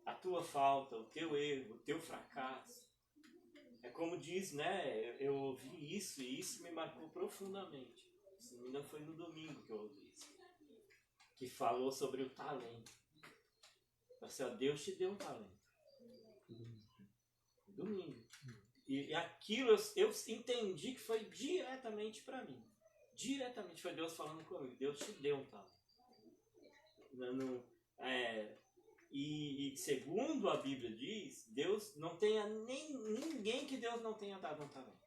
a tua falta, o teu erro, o teu fracasso. É como diz, né? Eu ouvi isso e isso me marcou profundamente. Se não me engano, foi no domingo que eu ouvi isso. Que falou sobre o talento. Assim, Deus te deu um talento. Domingo. E aquilo eu entendi que foi diretamente para mim. Diretamente foi Deus falando comigo. Deus te deu um talento. E segundo a Bíblia diz, Deus não tenha ninguém que Deus não tenha dado um talento.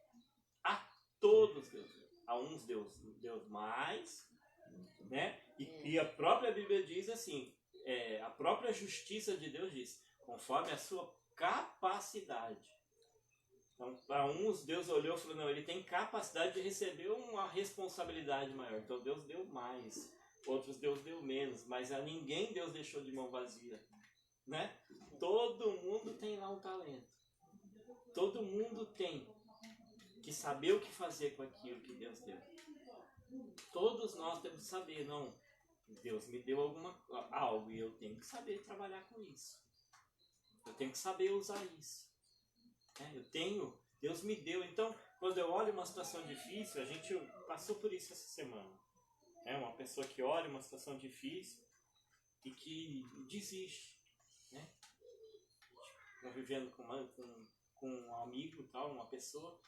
A todos Deus deu. A uns Deus mais, né? E a própria Bíblia diz assim, a própria justiça de Deus diz, conforme a sua capacidade. Então, para uns, Deus olhou e falou, não, ele tem capacidade de receber uma responsabilidade maior. Então, Deus deu mais. Outros, Deus deu menos. Mas a ninguém Deus deixou de mão vazia. Né? Todo mundo tem lá um talento. Todo mundo tem que saber o que fazer com aquilo que Deus deu. Todos nós temos que saber, não, Deus me deu algo e eu tenho que saber trabalhar com isso. Eu tenho que saber usar isso. Deus me deu. Então, quando eu olho uma situação difícil, a gente passou por isso essa semana. Uma pessoa que olha uma situação difícil e que desiste. Né? Convivendo com um amigo, tal, uma pessoa,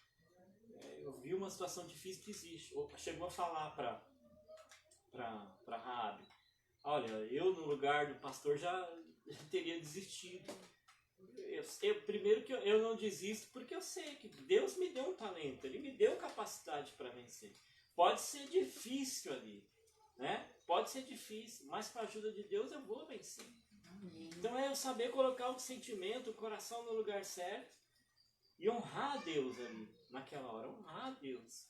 eu vi uma situação difícil e desiste. Chegou a falar para Raabe, olha, eu no lugar do pastor já teria desistido. Primeiro que eu não desisto porque eu sei que Deus me deu um talento, Ele me deu capacidade para vencer. Pode ser difícil ali, né? Pode ser difícil, mas com a ajuda de Deus eu vou vencer. Então é eu saber colocar o sentimento, o coração no lugar certo, E honrar a Deus ali, naquela hora, honrar a Deus.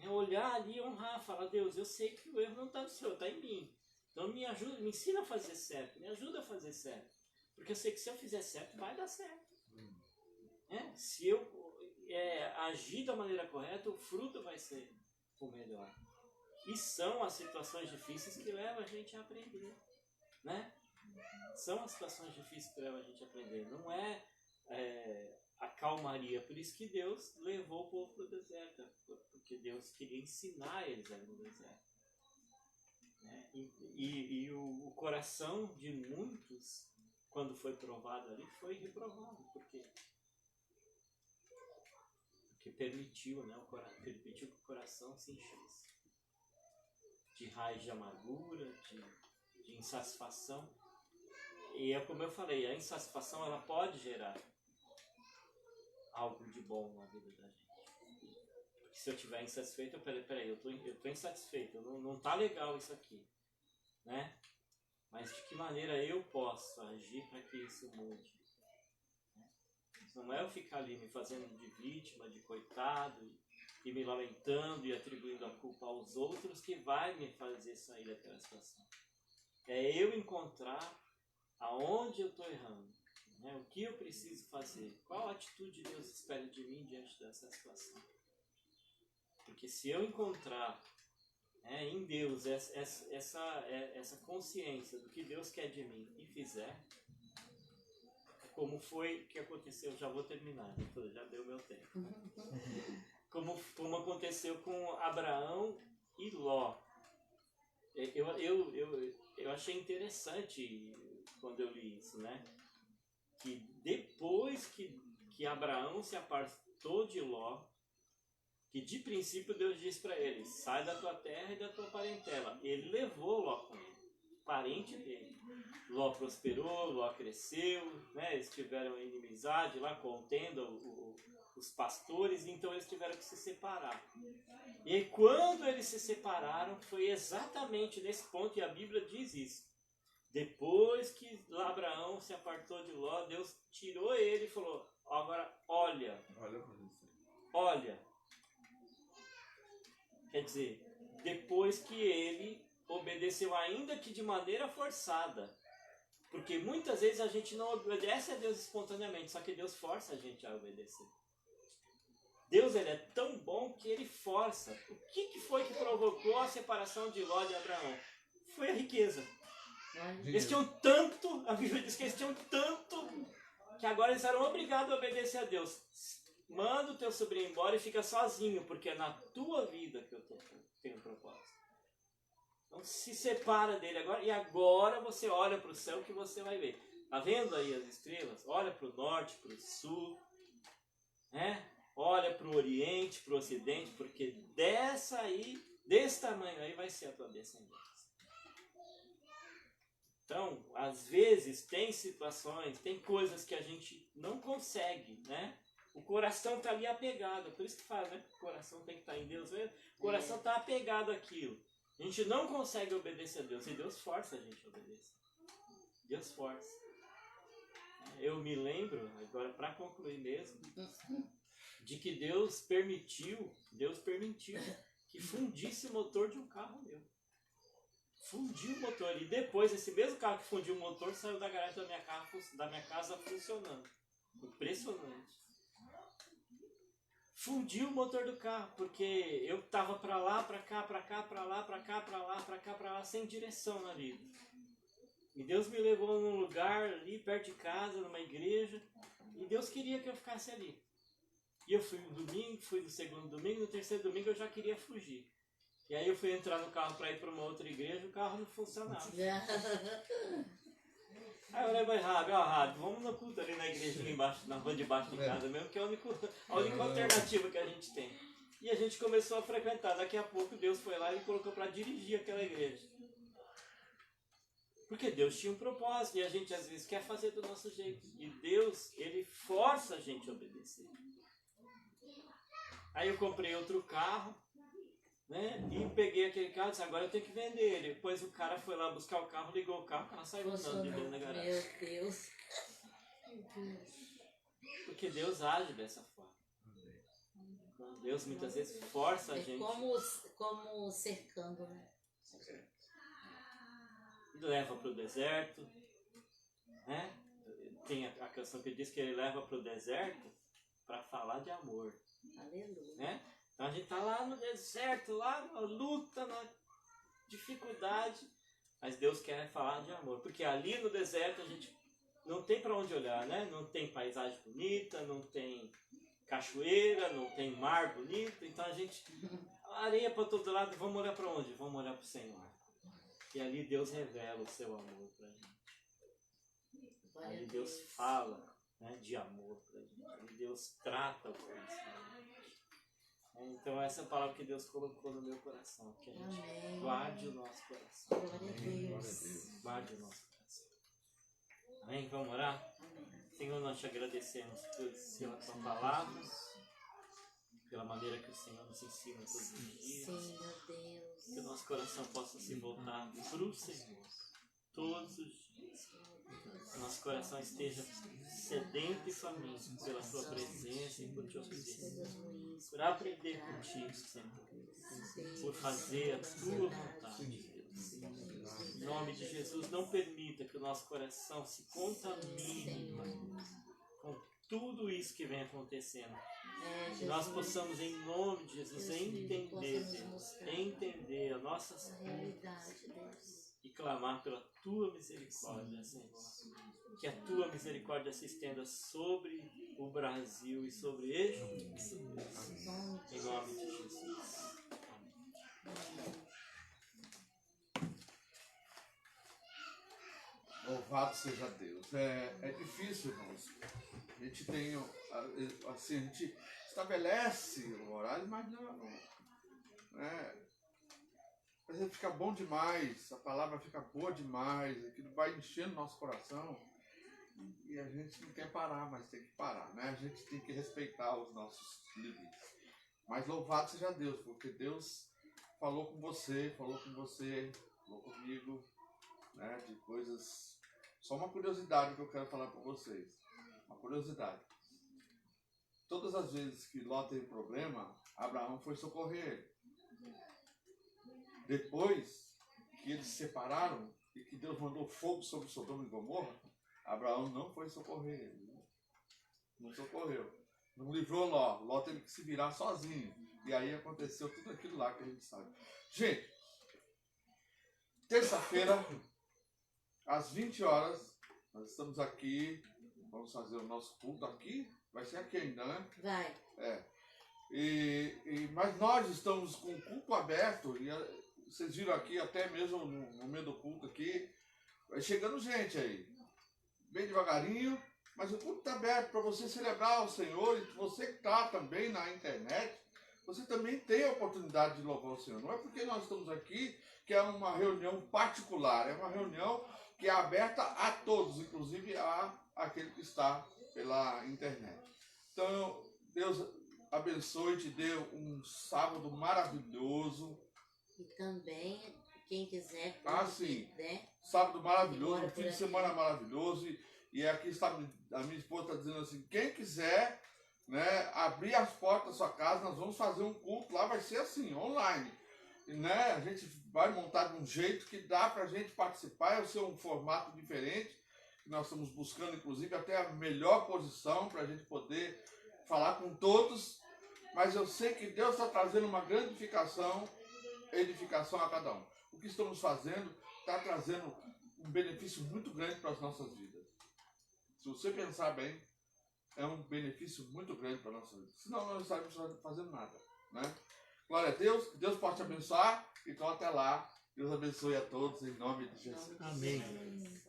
Olhar ali e honrar, falar, Deus, eu sei que o erro não está no Senhor, está em mim. Então me ajuda, me ensina a fazer certo, me ajuda a fazer certo. Porque eu sei que se eu fizer certo, vai dar certo. Se eu agir da maneira correta, o fruto vai ser o melhor. E são as situações difíceis que levam a gente a aprender. Né? São as situações difíceis que levam a gente a aprender. Não é a calmaria. Por isso que Deus levou o povo para o deserto. Porque Deus queria ensinar eles ali no deserto. Né? E o coração de muitos, quando foi provado ali, foi reprovado. Por quê? Porque permitiu, né, permitiu que o coração se enchesse de raiz de amargura, de insatisfação. E é como eu falei, a insatisfação ela pode gerar algo de bom na vida da gente. Porque se eu estiver insatisfeito, peraí, eu tô insatisfeito, não tá legal isso aqui. Né? Mas de que maneira eu posso agir para que isso mude? Não é eu ficar ali me fazendo de vítima, de coitado, e me lamentando e atribuindo a culpa aos outros que vai me fazer sair daquela situação. É eu encontrar aonde eu estou errando, né? O que eu preciso fazer, qual atitude Deus espera de mim diante dessa situação. Porque se eu encontrar em Deus essa consciência do que Deus quer de mim e fizer, como foi que aconteceu, já vou terminar, já deu meu tempo. Como aconteceu com Abraão e Ló. Eu achei interessante quando eu li isso, né? Que depois que Abraão se apartou de Ló, que de princípio Deus disse para ele, sai da tua terra e da tua parentela. Ele levou Ló com ele, parente dele. Ló prosperou, Ló cresceu, né? Eles tiveram inimizade lá, contenda os pastores, então eles tiveram que se separar. E quando eles se separaram, foi exatamente nesse ponto, e a Bíblia diz isso. Depois que Abraão se apartou de Ló, Deus tirou ele e falou, agora olha. Quer dizer, depois que ele obedeceu, ainda que de maneira forçada. Porque muitas vezes a gente não obedece a Deus espontaneamente, só que Deus força a gente a obedecer. Deus ele é tão bom que ele força. O que foi que provocou a separação de Ló e de Abraão? Foi a riqueza. Eles tinham tanto, a Bíblia diz que eles tinham tanto, que agora eles eram obrigados a obedecer a Deus. Manda o teu sobrinho embora e fica sozinho, porque é na tua vida que eu tenho um propósito. Então se separa dele agora, e agora você olha para o céu que você vai ver. Tá vendo aí as estrelas? Olha para o norte, para o sul, né? Olha para o oriente, para o ocidente, porque desse tamanho aí vai ser a tua descendência. Então, às vezes, tem situações, tem coisas que a gente não consegue, né? O coração está ali apegado, por isso que fala, né? O coração tem que estar em Deus mesmo. O coração está apegado àquilo. A gente não consegue obedecer a Deus, e Deus força a gente a obedecer. Deus força. Eu me lembro, agora para concluir mesmo, de que Deus permitiu que fundisse o motor de um carro meu. Fundiu o motor. E depois, esse mesmo carro que fundiu o motor saiu da garagem da minha casa funcionando. Impressionante. Fundiu o motor do carro, porque eu tava pra lá, pra cá, pra cá, pra lá, pra cá, pra lá, pra cá, pra lá, sem direção na vida. E Deus me levou num lugar ali, perto de casa, numa igreja, e Deus queria que eu ficasse ali. E eu fui no domingo, fui no segundo domingo, no terceiro domingo eu já queria fugir. E aí eu fui entrar no carro para ir para uma outra igreja e o carro não funcionava. Aí eu olhei para Rabi, vamos no culto ali na igrejinha embaixo, na rua de baixo de casa mesmo, que é a única alternativa que a gente tem. E a gente começou a frequentar. Daqui a pouco Deus foi lá e colocou para dirigir aquela igreja. Porque Deus tinha um propósito e a gente às vezes quer fazer do nosso jeito. E Deus, ele força a gente a obedecer. Aí eu comprei outro carro, né? E peguei aquele carro e disse, agora eu tenho que vender ele. Depois o cara foi lá buscar o carro, ligou o carro saiu andando de dentro da garagem. Meu Deus. porque Deus age dessa forma. Deus muitas vezes força a É gente. como cercando, né? E leva para o deserto, né? Tem a canção que diz que ele leva para o deserto para falar de amor, Aleluia. né? Então a gente está lá no deserto, lá na luta, na dificuldade, mas Deus quer falar de amor, porque ali no deserto a gente não tem para onde olhar, né? Não tem paisagem bonita, não tem cachoeira, não tem mar bonito, então a gente areia para todo lado, vamos olhar para onde? Vamos olhar para o Senhor. E ali Deus revela o seu amor para a gente. Ali Deus fala, né, de amor para a gente. Ali Deus trata o coração da gente. Então essa é a palavra que Deus colocou no meu coração. Que a gente Amém. guarde o nosso coração. Glória a Deus. Guarde o nosso coração. Amém? Vamos orar? Amém. Senhor, nós te agradecemos pela tua palavra, pela maneira que o Senhor nos ensina todos os dias. Sim, meu Deus. Que o nosso coração possa se voltar para o Senhor todos os dias. Que o nosso coração esteja sedento e faminto pela tua presença e por te obedecer. Por aprender contigo, Senhor. Por fazer a tua vontade, Deus. Em nome de Jesus, não permita que o nosso coração se contamine, Pai, com tudo isso que vem acontecendo. Que nós possamos, em nome de Jesus, entender, Deus, entender as nossas Realidade, Deus. e clamar pela tua misericórdia, Senhor. Que a tua misericórdia se estenda sobre o Brasil e sobre este, em nome de Jesus. Louvado seja Deus. É difícil, irmãos. A gente tem, assim, a gente estabelece o horário, mas não às vezes fica bom demais, a palavra fica boa demais, aquilo vai enchendo nosso coração e a gente não quer parar, mas tem que parar, né? A gente tem que respeitar os nossos limites. Mas louvado seja Deus, porque Deus falou com você, falou comigo, né? De coisas. Só uma curiosidade que eu quero falar para vocês. Uma curiosidade. Todas as vezes que Ló teve problema, Abraão foi socorrer ele. Depois que eles se separaram e que Deus mandou fogo sobre Sodoma e Gomorra, Abraão não foi socorrer ele. Não socorreu. Não livrou Ló. Ló teve que se virar sozinho. E aí aconteceu tudo aquilo lá que a gente sabe. Gente, terça-feira, às 20 horas, nós estamos aqui. Vamos fazer o nosso culto aqui. Vai ser aqui ainda, né? Vai. Mas nós estamos com o culto aberto. E vocês viram aqui, até mesmo no meio do culto aqui, vai chegando gente aí. Bem devagarinho. Mas o culto está aberto para você celebrar o Senhor. E você que está também na internet, você também tem a oportunidade de louvar o Senhor. Não é porque nós estamos aqui que é uma reunião particular. É uma reunião que é aberta a todos, inclusive a aquele que está pela internet. Então, Deus abençoe e te dê um sábado maravilhoso. E também, quem quiser, Sim. né? Sábado maravilhoso, um fim de semana maravilhoso. E aqui está a minha esposa está dizendo assim, quem quiser, né, abrir as portas da sua casa, nós vamos fazer um culto lá, vai ser assim, online. E, né, a gente vai montar de um jeito que dá para a gente participar, vai ser um formato diferente, que nós estamos buscando, inclusive, até a melhor posição para a gente poder falar com todos. Mas eu sei que Deus está trazendo uma grande edificação a cada um. O que estamos fazendo está trazendo um benefício muito grande para as nossas vidas. Se você pensar bem, é um benefício muito grande para a nossa vida. Senão nós não estaremos fazendo nada, né? Glória a Deus, que Deus possa te abençoar. Então até lá, Deus abençoe a todos em nome de Jesus. Amém. Amém.